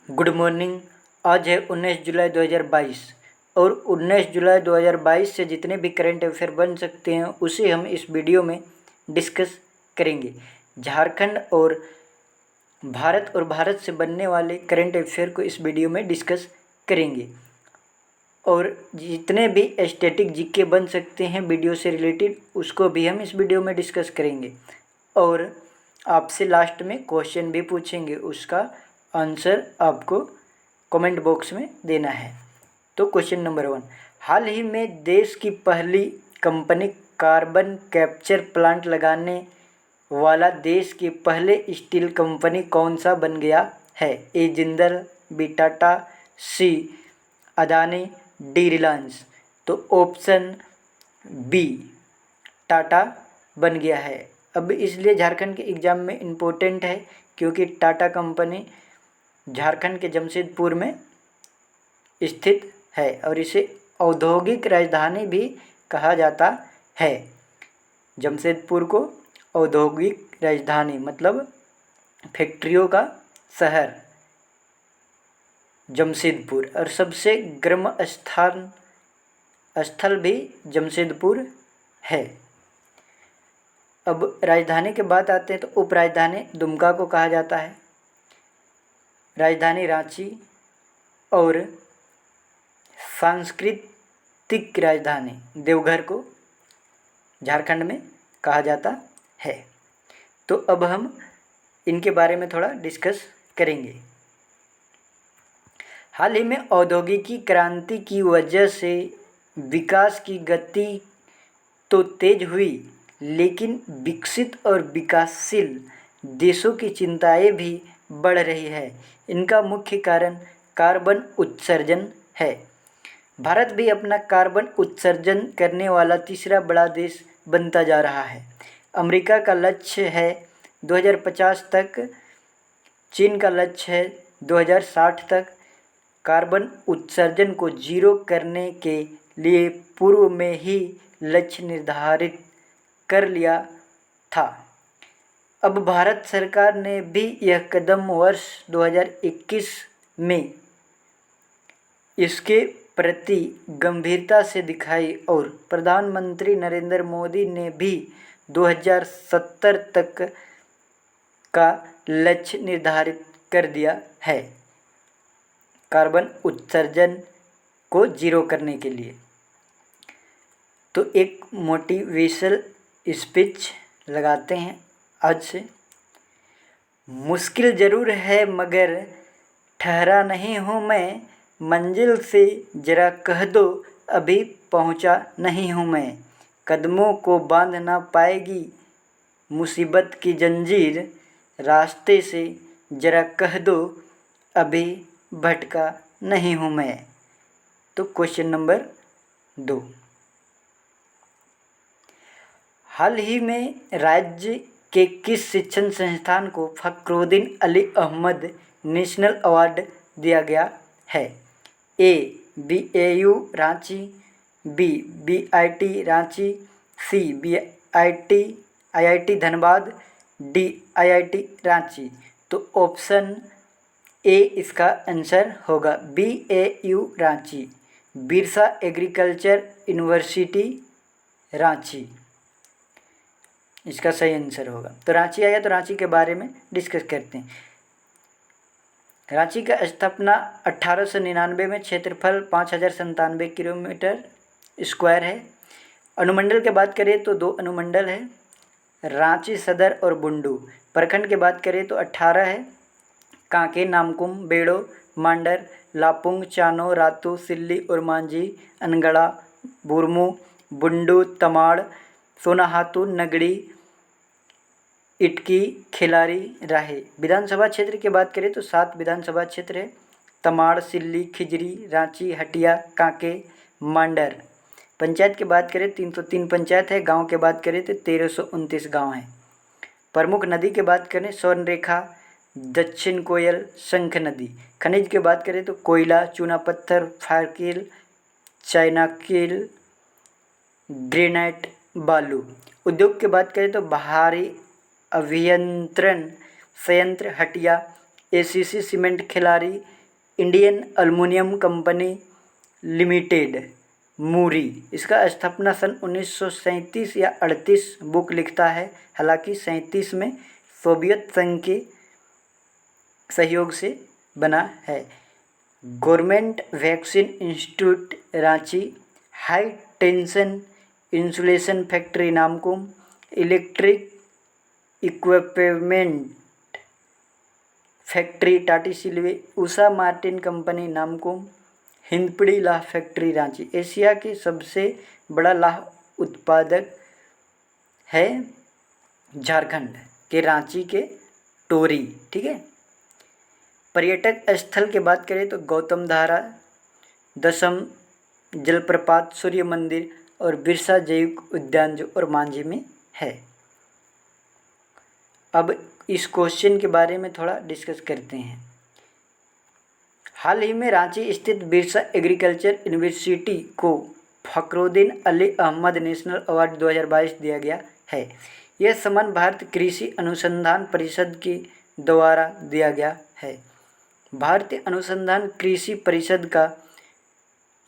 Good morning. आज है 19 जुलाई 2022 और 19 जुलाई 2022 से जितने भी करंट अफेयर बन सकते हैं उसे हम इस वीडियो में डिस्कस करेंगे। झारखंड और भारत से बनने वाले करंट अफेयर को इस वीडियो में डिस्कस करेंगे और जितने भी स्टैटिक जीके बन सकते हैं वीडियो से रिलेटेड उसको भी हम इस वीडियो में डिस्कस करेंगे और आपसे लास्ट में क्वेश्चन भी पूछेंगे, उसका आंसर आपको कमेंट बॉक्स में देना है। तो क्वेश्चन नंबर 1, हाल ही में देश की पहली कंपनी कार्बन कैप्चर प्लांट लगाने वाला देश के पहले स्टील कंपनी कौन सा बन गया है? ए जिंदल, बी टाटा, सी अदानी, डी रिलायंस। तो ऑप्शन बी टाटा बन गया है। अब इसलिए झारखंड के एग्ज़ाम में इम्पोर्टेंट है क्योंकि टाटा कंपनी झारखंड के जमशेदपुर में स्थित है और इसे औद्योगिक राजधानी भी कहा जाता है। जमशेदपुर को औद्योगिक राजधानी मतलब फैक्ट्रियों का शहर जमशेदपुर, और सबसे गर्म स्थल भी जमशेदपुर है। अब राजधानी के बात आते हैं तो उपराजधानी दुमका को कहा जाता है, राजधानी रांची और सांस्कृतिक राजधानी देवघर को झारखंड में कहा जाता है। तो अब हम इनके बारे में थोड़ा डिस्कस करेंगे। हाल ही में औद्योगिकी क्रांति की वजह से विकास की गति तो तेज हुई, लेकिन विकसित और विकासशील देशों की चिंताएं भी बढ़ रही है। इनका मुख्य कारण कार्बन उत्सर्जन है। भारत भी अपना कार्बन उत्सर्जन करने वाला तीसरा बड़ा देश बनता जा रहा है। अमेरिका का लक्ष्य है 2050 तक, चीन का लक्ष्य है 2060 तक कार्बन उत्सर्जन को जीरो करने के लिए पूर्व में ही लक्ष्य निर्धारित कर लिया था। अब भारत सरकार ने भी यह कदम वर्ष 2021 में इसके प्रति गंभीरता से दिखाई और प्रधानमंत्री नरेंद्र मोदी ने भी 2070 तक का लक्ष्य निर्धारित कर दिया है कार्बन उत्सर्जन को जीरो करने के लिए। तो एक मोटिवेशनल स्पीच लगाते हैं आज से। मुश्किल ज़रूर है मगर ठहरा नहीं हूँ मैं, मंजिल से ज़रा कह दो अभी पहुँचा नहीं हूँ मैं। कदमों को बांध ना पाएगी मुसीबत की जंजीर, रास्ते से ज़रा कह दो अभी भटका नहीं हूँ मैं। तो क्वेश्चन नंबर 2, हाल ही में राज्य के किस शिक्षण संस्थान को फखरुद्दीन अली अहमद नेशनल अवार्ड दिया गया है? A BAU Ranchi, B BIT Ranchi, C IIT Dhanbad, D IIT Ranchi. तो ऑप्शन ए इसका आंसर होगा, BAU Ranchi, Birsa agriculture university Ranchi इसका सही आंसर होगा। तो रांची आया तो रांची के बारे में डिस्कस करते हैं। रांची का स्थापना 1899 में, क्षेत्रफल 5097 किलोमीटर स्क्वायर है। अनुमंडल की बात करें तो 2 अनुमंडल है, रांची सदर और बुंडू। प्रखंड की बात करें तो 18 है, कांके, नामकुम, बेड़ो, मांडर, लापुंग, चानो, रातू, सिल्ली और मांझी, अनगड़ा, बुरमू, बुंडू, तमाड़, सोनाहातू, नगड़ी, इटकी, खिलारी, राहे। विधानसभा क्षेत्र की बात करें तो 7 विधानसभा क्षेत्र है, तमाड़, सिल्ली, खिजरी, रांची, हटिया, कांके, मांडर। पंचायत की बात करें 303 पंचायत है। गांव की बात करें तो 1329 गांव हैं। प्रमुख नदी की बात करें स्वर्णरेखा, दक्षिण कोयल, शंख नदी। खनिज की बात करें तो कोयला, चूना पत्थर, फायरकिल, चाइनाकिल, ग्रेनाइट, बालू। उद्योग की बात करें तो भारी अभियंत्रण संयंत्र Hatia, ACC cement Khelari, Indian aluminium company limited Muri, इसका स्थापना सन 1937 या 38 बुक लिखता है, हालांकि 37 में सोवियत संघ के सहयोग से बना है। Government vaccine institute Ranchi, high tension insulation factory Namkum, electric equipment factory Tatisilwai, Usha Martin company Namkum, Hindpiri लाह फैक्ट्री रांची। एशिया के सबसे बड़ा लाह उत्पादक है झारखंड के रांची के टोरी। ठीक है। पर्यटक स्थल की बात करें तो गौतम धारा, दशम जलप्रपात, सूर्य मंदिर और बिरसा जैविक उद्यान जो और मांझी में है। अब इस क्वेश्चन के बारे में थोड़ा डिस्कस करते हैं। हाल ही में रांची स्थित बिरसा एग्रीकल्चर यूनिवर्सिटी को फखरुद्दीन अली अहमद नेशनल अवार्ड 2022 दिया गया है। यह सम्मान भारत कृषि अनुसंधान परिषद के द्वारा दिया गया है। भारतीय अनुसंधान कृषि परिषद का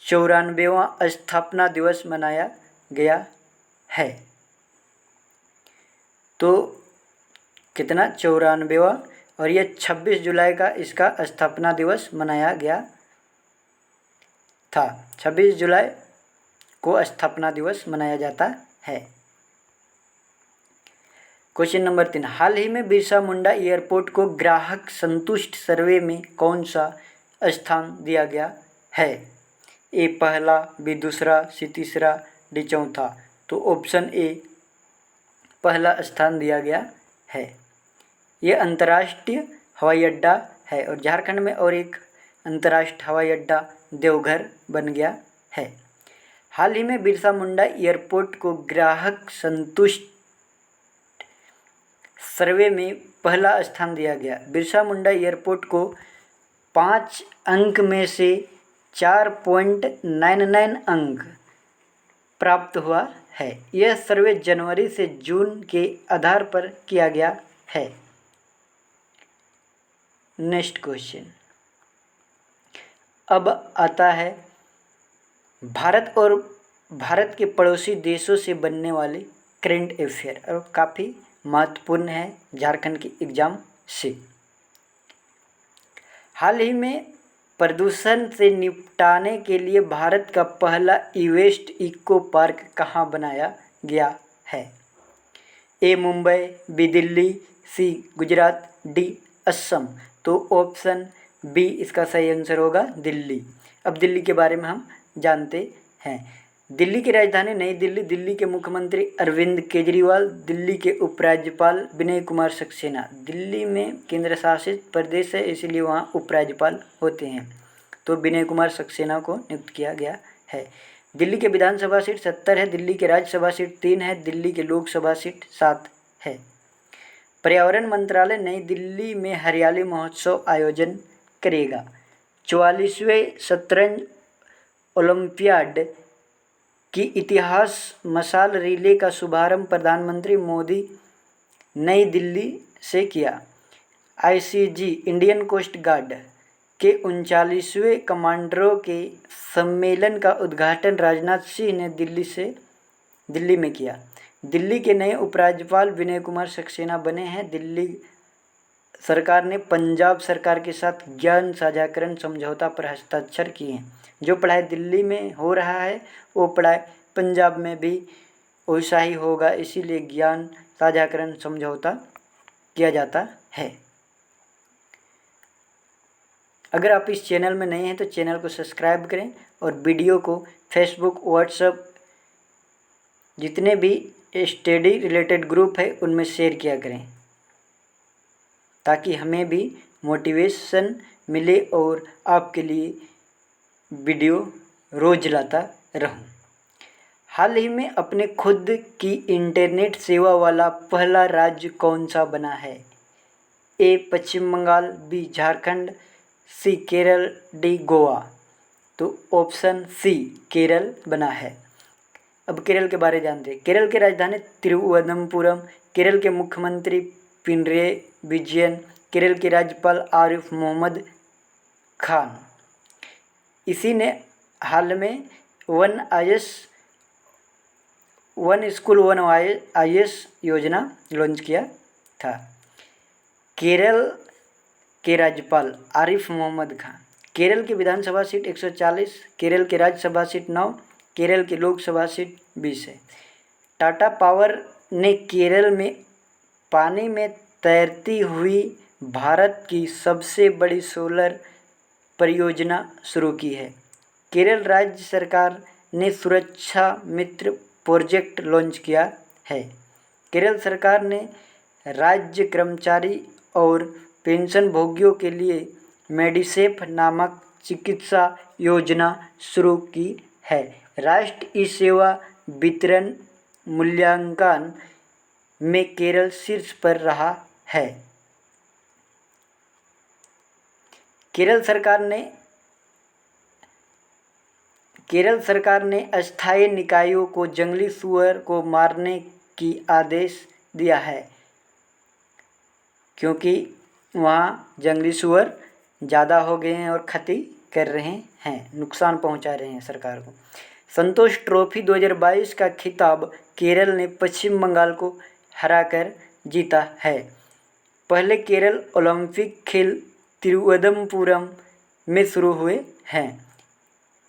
94वां स्थापना दिवस मनाया गया है। तो कितना 94वां, और यह 26 जुलाई का इसका स्थापना दिवस मनाया गया था। 26 जुलाई को स्थापना दिवस मनाया जाता है। क्वेश्चन नंबर 3, हाल ही में बिरसा मुंडा एयरपोर्ट को ग्राहक संतुष्ट सर्वे में कौन सा स्थान दिया गया है? ए पहला, बी दूसरा, सी तीसरा, डी चौथा। तो ऑप्शन ए पहला स्थान दिया गया है। यह अंतर्राष्ट्रीय हवाई अड्डा है और झारखंड में और एक अंतर्राष्ट्रीय हवाई अड्डा देवघर बन गया है। हाल ही में बिरसा मुंडा एयरपोर्ट को ग्राहक संतुष्ट सर्वे में पहला स्थान दिया गया। बिरसा मुंडा एयरपोर्ट को 5 अंक में से 4.99 अंक प्राप्त हुआ है। यह सर्वे जनवरी से जून के आधार पर किया गया है। नेक्स्ट क्वेश्चन अब आता है भारत और भारत के पड़ोसी देशों से बनने वाले करंट अफेयर, और काफ़ी महत्वपूर्ण है झारखंड के एग्जाम से। हाल ही में प्रदूषण से निपटाने के लिए भारत का पहला ई-वेस्ट इको पार्क कहाँ बनाया गया है? ए मुंबई, बी दिल्ली, सी गुजरात, डी असम। तो ऑप्शन बी इसका सही आंसर होगा दिल्ली। अब दिल्ली के बारे में हम जानते हैं। दिल्ली की राजधानी नई दिल्ली, दिल्ली के मुख्यमंत्री अरविंद केजरीवाल, दिल्ली के उपराज्यपाल विनय कुमार सक्सेना। दिल्ली में केंद्र शासित प्रदेश है, इसलिए वहाँ उपराज्यपाल होते हैं, तो विनय कुमार सक्सेना को नियुक्त किया गया है। दिल्ली के विधानसभा सीट 70 है, दिल्ली के राज्यसभा सीट 3 है, दिल्ली के लोकसभा सीट 7 है। पर्यावरण मंत्रालय नई दिल्ली में हरियाली महोत्सव आयोजन करेगा। 44वें शतरंज ओलंपियाड की इतिहास मशाल रिले का शुभारंभ प्रधानमंत्री मोदी नई दिल्ली से किया। आईसीजी इंडियन कोस्ट गार्ड के 39वें कमांडरों के सम्मेलन का उद्घाटन राजनाथ सिंह ने दिल्ली में किया। दिल्ली के नए उपराज्यपाल विनय कुमार सक्सेना बने हैं। दिल्ली सरकार ने पंजाब सरकार के साथ ज्ञान साझाकरण समझौता पर हस्ताक्षर किए हैं। जो पढ़ाई दिल्ली में हो रहा है वो पढ़ाई पंजाब में भी वैसा ही होगा, इसीलिए ज्ञान साझाकरण समझौता किया जाता है। अगर आप इस चैनल में नए हैं तो चैनल को सब्सक्राइब करें और वीडियो को फेसबुक, व्हाट्सएप, जितने भी स्टडी रिलेटेड ग्रुप है उनमें शेयर किया करें, ताकि हमें भी मोटिवेशन मिले और आपके लिए वीडियो रोज लाता रहूं। हाल ही में अपने खुद की इंटरनेट सेवा वाला पहला राज्य कौन सा बना है? ए पश्चिम बंगाल, बी झारखंड, सी केरल, डी गोवा। तो ऑप्शन सी केरल बना है। अब केरल के बारे में जानते हैं। केरल की राजधानी तिरुवनंतपुरम, केरल के मुख्यमंत्री पिनरे विजयन, केरल के राज्यपाल आरिफ मोहम्मद खान। इसी ने हाल में वन स्कूल वन IAS योजना लॉन्च किया था। केरल के राज्यपाल आरिफ मोहम्मद खान। केरल की विधानसभा सीट 140, केरल की राज्यसभा सीट 9, केरल की लोकसभा सीट 20 है। टाटा पावर ने केरल में पानी में तैरती हुई भारत की सबसे बड़ी सोलर परियोजना शुरू की है। केरल राज्य सरकार ने सुरक्षा मित्र प्रोजेक्ट लॉन्च किया है। केरल सरकार ने राज्य कर्मचारी और पेंशनभोगियों के लिए मेडिसेफ नामक चिकित्सा योजना शुरू की है। राष्ट्र ई सेवा वितरण मूल्यांकन में केरल शीर्ष पर रहा है। केरल सरकार ने अस्थायी निकायों को जंगली सुअर को मारने की आदेश दिया है, क्योंकि वहाँ जंगली सुअर ज़्यादा हो गए हैं और क्षति कर रहे हैं, नुकसान पहुँचा रहे हैं सरकार को। संतोष ट्रॉफी 2022 का खिताब केरल ने पश्चिम बंगाल को हराकर जीता है। पहले केरल ओलंपिक खेल तिरुवनंतपुरम में शुरू हुए हैं।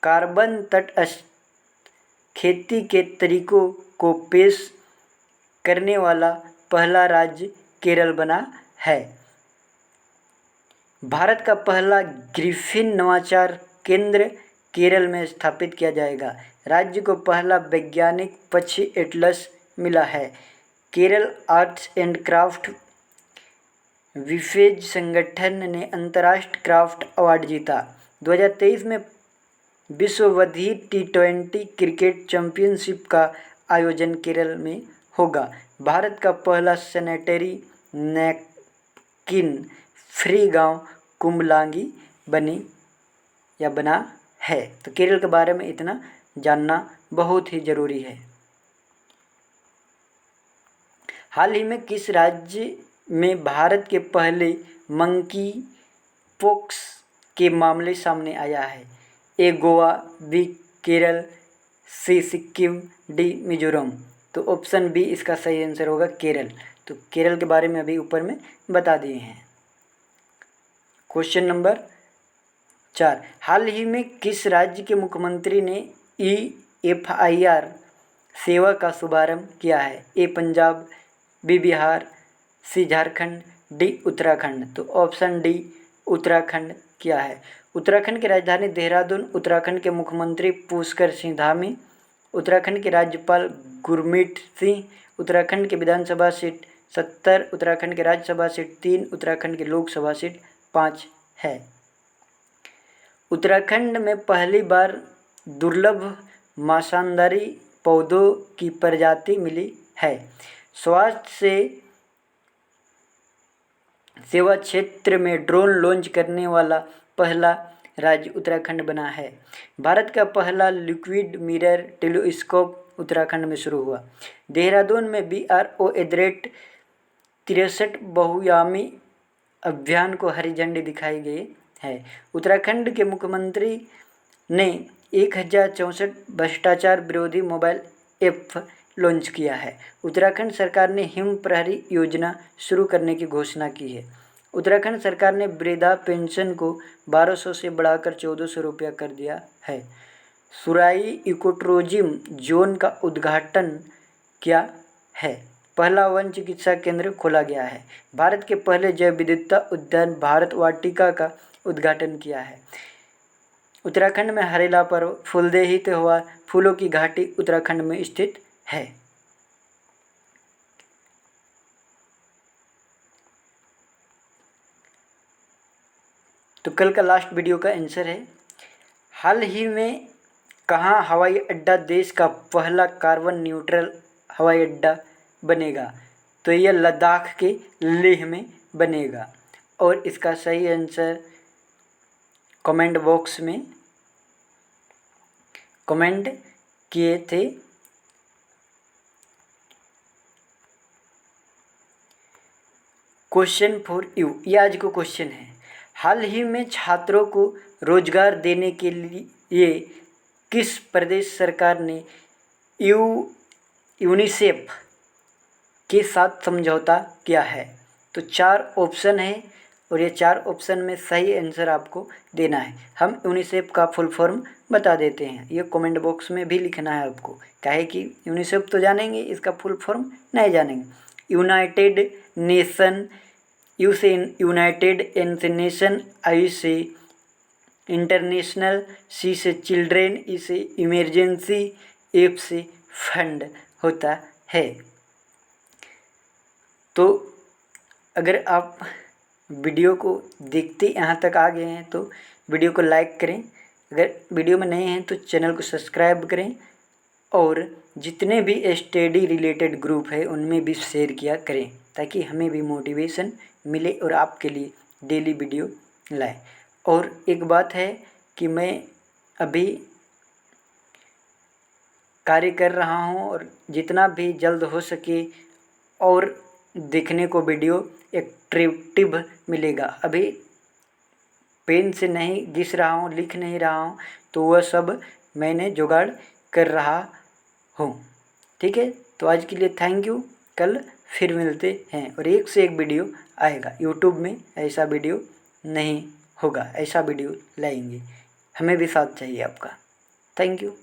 कार्बन तटस्थ खेती के तरीकों को पेश करने वाला पहला राज्य केरल बना है। भारत का पहला ग्रिफिन नवाचार केंद्र केरल में स्थापित किया जाएगा। राज्य को पहला वैज्ञानिक पक्षी एटलस मिला है। केरल आर्ट्स एंड क्राफ्ट विफेज संगठन ने अंतर्राष्ट्रीय क्राफ्ट अवार्ड जीता। 2023 में विश्वविधि T20 क्रिकेट चैंपियनशिप का आयोजन केरल में होगा। भारत का पहला सैनिटरी नैपकिन फ्री गांव कुंभलांगी बना है। तो केरल के बारे में इतना जानना बहुत ही ज़रूरी है। हाल ही में किस राज्य में भारत के पहले मंकी पॉक्स के मामले सामने आया है? ए गोवा, बी केरल, सी सिक्किम, डी मिजोरम। तो ऑप्शन बी इसका सही आंसर होगा केरल। तो केरल के बारे में अभी ऊपर में बता दिए हैं। क्वेश्चन नंबर 4, हाल ही में किस राज्य के मुख्यमंत्री ने EFIR सेवा का शुभारंभ किया है? ए पंजाब, बी बिहार, सी झारखंड, डी उत्तराखंड। तो ऑप्शन डी उत्तराखंड किया है। उत्तराखंड की राजधानी देहरादून, उत्तराखंड के मुख्यमंत्री पुष्कर सिंह धामी, उत्तराखंड के राज्यपाल गुरमीत सिंह, उत्तराखंड की विधानसभा सीट 70, उत्तराखंड की राज्यसभा सीट 3, उत्तराखंड की लोकसभा सीट 5 है। उत्तराखंड में पहली बार दुर्लभ मांसाहारी पौधों की प्रजाति मिली है। स्वास्थ्य सेवा क्षेत्र में ड्रोन लॉन्च करने वाला पहला राज्य उत्तराखंड बना है। भारत का पहला लिक्विड मिरर टेलीस्कोप उत्तराखंड में शुरू हुआ। देहरादून में BRO-63 बहुयामी अभियान को हरी झंडी दिखाई गई है। उत्तराखंड के मुख्यमंत्री ने 1064 भ्रष्टाचार विरोधी मोबाइल ऐप लॉन्च किया है। उत्तराखंड सरकार ने हिम प्रहरी योजना शुरू करने की घोषणा की है। उत्तराखंड सरकार ने वृद्धा पेंशन को 1200 से बढ़ाकर 1400 रुपया कर दिया है। सुराई इकोटूरिज्म जोन का उद्घाटन किया है। पहला वन चिकित्सा केंद्र खोला गया है। भारत के पहले जैव विविधता उद्यान भारत वाटिका का उद्घाटन किया है। उत्तराखंड में हरेला पर्व फूलदेही त्योहार फूलों की घाटी उत्तराखंड में स्थित है। तो कल का लास्ट वीडियो का आंसर है, हाल ही में कहाँ हवाई अड्डा देश का पहला कार्बन न्यूट्रल हवाई अड्डा बनेगा? तो यह लद्दाख के लेह में बनेगा। और इसका सही आंसर कमेंट बॉक्स में कमेंट किए थे। क्वेश्चन फॉर यू, ये आज को क्वेश्चन है। हाल ही में छात्रों को रोजगार देने के लिए किस प्रदेश सरकार ने यूनिसेफ के साथ समझौता किया है? तो 4 ऑप्शन है और ये 4 ऑप्शन में सही आंसर आपको देना है। हम यूनिसेफ का फुल फॉर्म बता देते हैं, ये कमेंट बॉक्स में भी लिखना है आपको। काहे कि यूनिसेफ तो जानेंगे, इसका फुल फॉर्म नहीं जानेंगे। यूनाइटेड नेशन, यू से यूनाइटेड नेशन, आई से इंटरनेशनल, सी से चिल्ड्रेन, ई से इमरजेंसी, एफ से फंड होता है। तो अगर आप वीडियो को देखते यहाँ तक आ गए हैं तो वीडियो को लाइक करें, अगर वीडियो में नए हैं तो चैनल को सब्सक्राइब करें और जितने भी स्टडी रिलेटेड ग्रुप है उनमें भी शेयर किया करें ताकि हमें भी मोटिवेशन मिले और आपके लिए डेली वीडियो लाए। और एक बात है कि मैं अभी कार्य कर रहा हूँ और जितना भी जल्द हो सके और देखने को वीडियो एट्रैक्टिव मिलेगा। अभी पेन से नहीं घिस रहा हूँ, लिख नहीं रहा हूँ, तो वह सब मैंने जुगाड़ कर रहा हूँ। ठीक है, तो आज के लिए थैंक यू। कल फिर मिलते हैं और एक से एक वीडियो आएगा। यूट्यूब में ऐसा वीडियो नहीं होगा, ऐसा वीडियो लाएंगे। हमें भी साथ चाहिए आपका। Thank you.